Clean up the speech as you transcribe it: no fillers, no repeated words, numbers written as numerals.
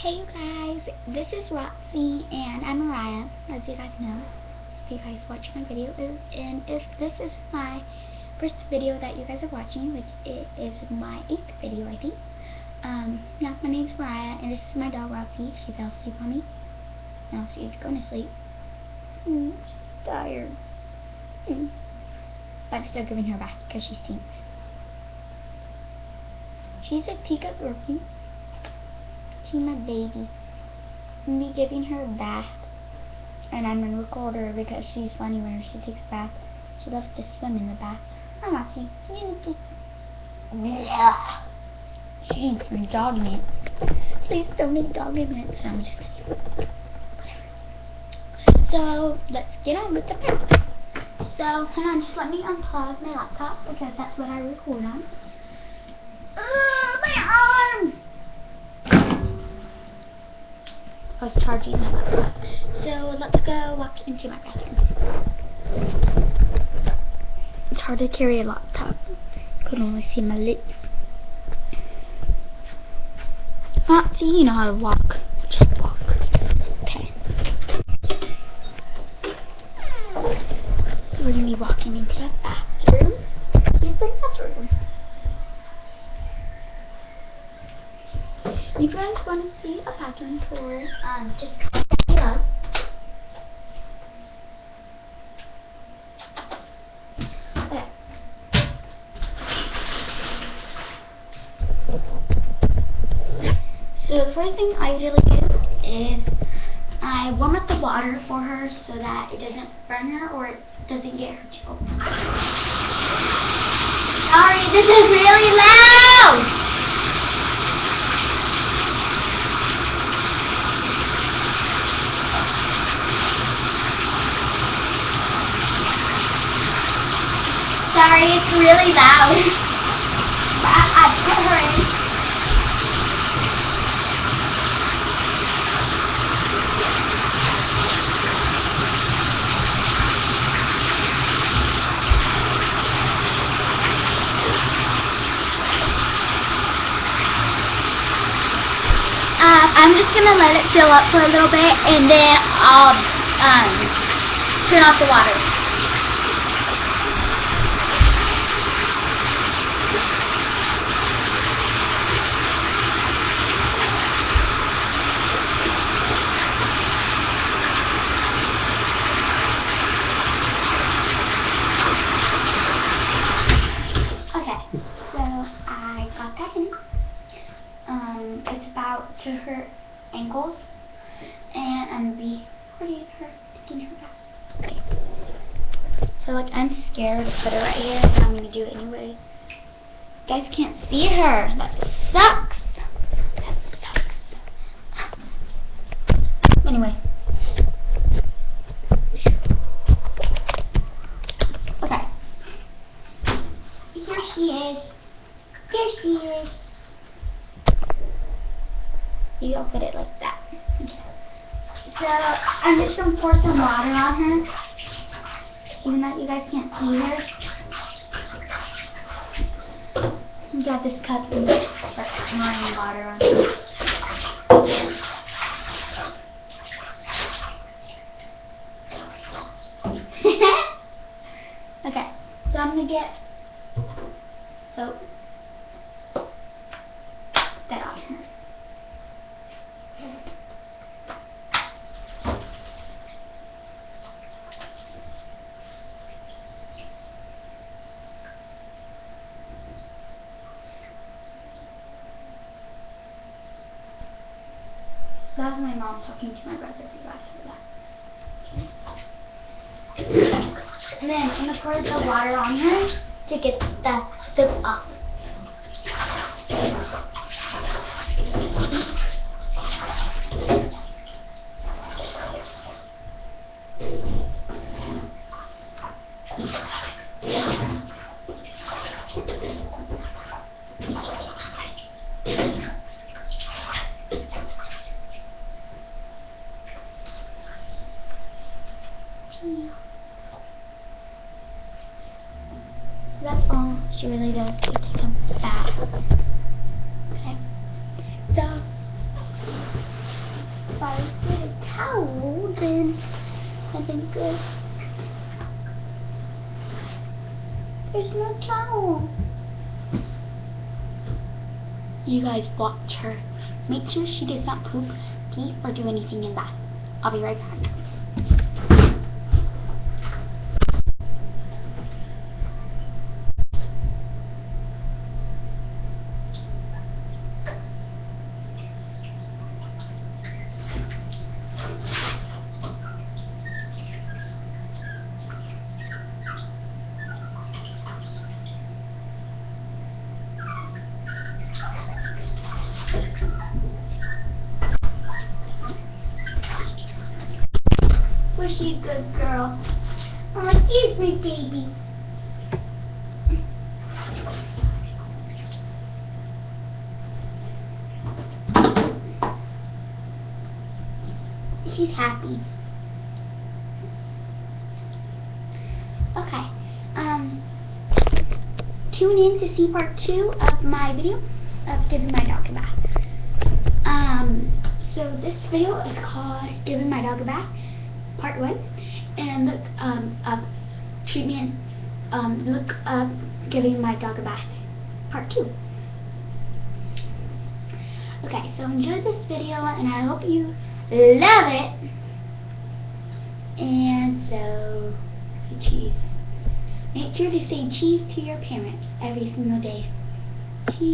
Hey you guys, this is Roxy and I'm Mariah, as you guys know, if you guys watch my video, and if this is my first video that you guys are watching, which it is my 8th video I think. Yeah, my name's Mariah and this is my dog Roxy. She fell asleep on me. Now she's going to sleep. She's tired. I'm still giving her a bath because she stinks. She's a teacup Yorkie. She's my baby. I'm gonna be giving her a bath, and I'm gonna record her because she's funny when she takes a bath. She loves to swim in the bath. I'm Roxy. You need to. Yeah. She needs some dog mints. Please don't need dog mints. So I'm just kidding. So let's get on with the bath. So hold on, just let me unplug my laptop because that's what I record on. My arm! I was charging my laptop. So let's go walk into my bathroom. It's hard to carry a laptop. You can only see my lips. See, you know how to walk. Just walk. Okay. So we're gonna be walking into the bathroom. Here's the bathroom. If you guys want to see a bathroom tour, just comment below. Okay. So the first thing I usually do is I warm up the water for her so that it doesn't burn her or it doesn't get her chilled. Sorry, this is really loud! Sorry, it's really loud. I put her in. I'm just gonna let it fill up for a little bit, and then I'll turn off the water. It's about to her ankles, and I'm gonna be holding her, taking her back. Okay. So like I'm scared to put her right here, but I'm gonna do it anyway. You guys can't see her. That sucks. That sucks. Anyway. Okay. Here she is. There she is. You don't put it like that. Okay. So I'm just gonna pour some water on her, even though you guys can't see her. You got this cup and start pouring water on her. Okay, so I'm gonna get soap that on her. That was my mom talking to my brother, if you guys heard that. Okay. And then I'm going to pour the water on her to get the soap off. So that's all she really does to take a bath. Okay. So isn't good. There's no towel. You guys watch her. Make sure she does not poop, pee, or do anything in that. I'll be right back. Was she a good girl? Oh, excuse me, baby. She's happy. Okay. Tune in to see part 2 of my video of giving my dog a bath. So this video is called Giving My Dog a Bath, Part 1. And look up treatment. Look up Giving My Dog a Bath, Part 2. Okay, so enjoy this video, and I hope you love it. And so, say cheese. Make sure to say cheese to your parents every single day. Cheese.